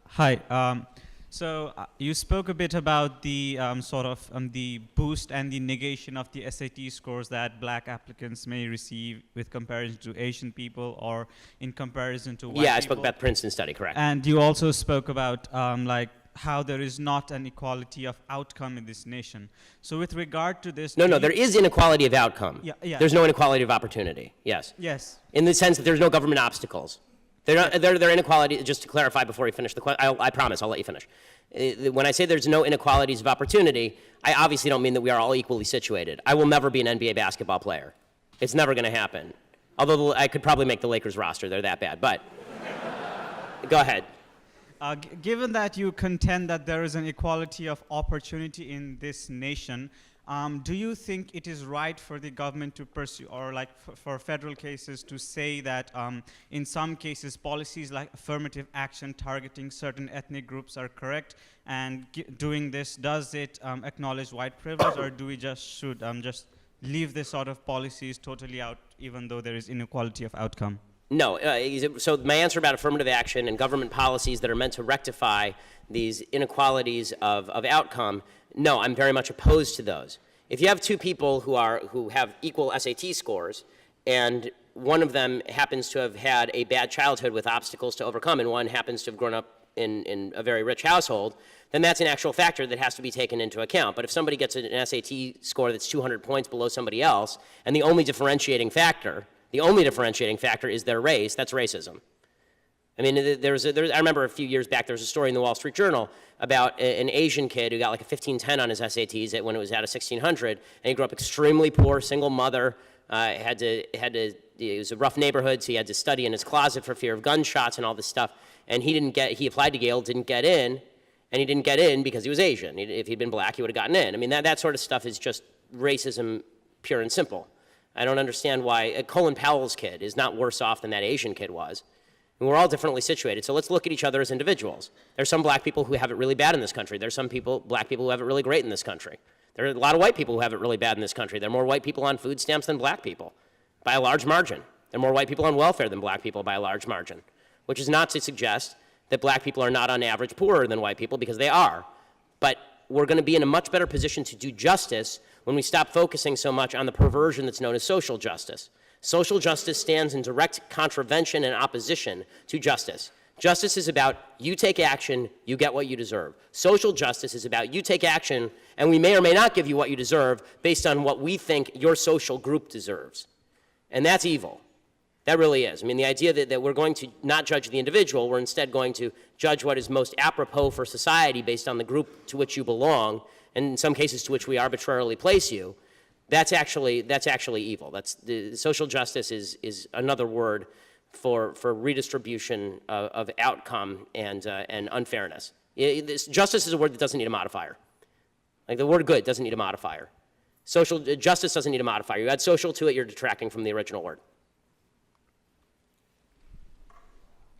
Hi. You spoke a bit about the the boost and the negation of the SAT scores that black applicants may receive with comparison to Asian people or in comparison to white people. Yeah, I spoke about the Princeton study, correct. And you also spoke about how there is not an equality of outcome in this nation. So with regard to this... No, there is inequality of outcome. Yeah. There's no inequality of opportunity, yes. Yes. In the sense that there's no government obstacles. They're inequality, just to clarify before you finish the question, I promise, I'll let you finish. When I say there's no inequalities of opportunity, I obviously don't mean that we are all equally situated. I will never be an NBA basketball player. It's never going to happen. Although I could probably make the Lakers roster, they're that bad, but go ahead. Given that you contend that there is an equality of opportunity in this nation, do you think it is right for the government to pursue, or like for federal cases to say that in some cases policies like affirmative action targeting certain ethnic groups are correct, and doing this, does it acknowledge white privilege, or do we should just leave this sort of policies totally out even though there is inequality of outcome? No, so my answer about affirmative action and government policies that are meant to rectify these inequalities of outcome, no, I'm very much opposed to those. If you have two people who have equal SAT scores, and one of them happens to have had a bad childhood with obstacles to overcome, and one happens to have grown up in a very rich household, then that's an actual factor that has to be taken into account. But if somebody gets an SAT score that's 200 points below somebody else, and the only differentiating factor is their race, that's racism. I mean, I remember a few years back, there was a story in the Wall Street Journal about an Asian kid who got like a 1510 on his SATs when it was out of 1600, and he grew up extremely poor, single mother, it was a rough neighborhood, so he had to study in his closet for fear of gunshots and all this stuff, and he applied to Yale, didn't get in, and he didn't get in because he was Asian. If he'd been black, he would have gotten in. I mean, that sort of stuff is just racism, pure and simple. I don't understand why Colin Powell's kid is not worse off than that Asian kid was. And we're all differently situated, so let's look at each other as individuals. There's some black people who have it really bad in this country. There's some black people who have it really great in this country. There are a lot of white people who have it really bad in this country. There are more white people on food stamps than black people, by a large margin. There are more white people on welfare than black people by a large margin, which is not to suggest that black people are not on average poorer than white people, because they are. But we're going to be in a much better position to do justice when we stop focusing so much on the perversion that's known as social justice. Social justice stands in direct contravention and opposition to justice. Justice is about you take action, you get what you deserve. Social justice is about you take action, and we may or may not give you what you deserve based on what we think your social group deserves. And that's evil. That really is. I mean, the idea that we're going to not judge the individual, we're instead going to judge what is most apropos for society based on the group to which you belong, and in some cases to which we arbitrarily place you, that's actually evil. Social justice is another word for redistribution of outcome and unfairness. Justice is a word that doesn't need a modifier. Like the word good doesn't need a modifier. Social justice doesn't need a modifier. You add social to it, you're detracting from the original word.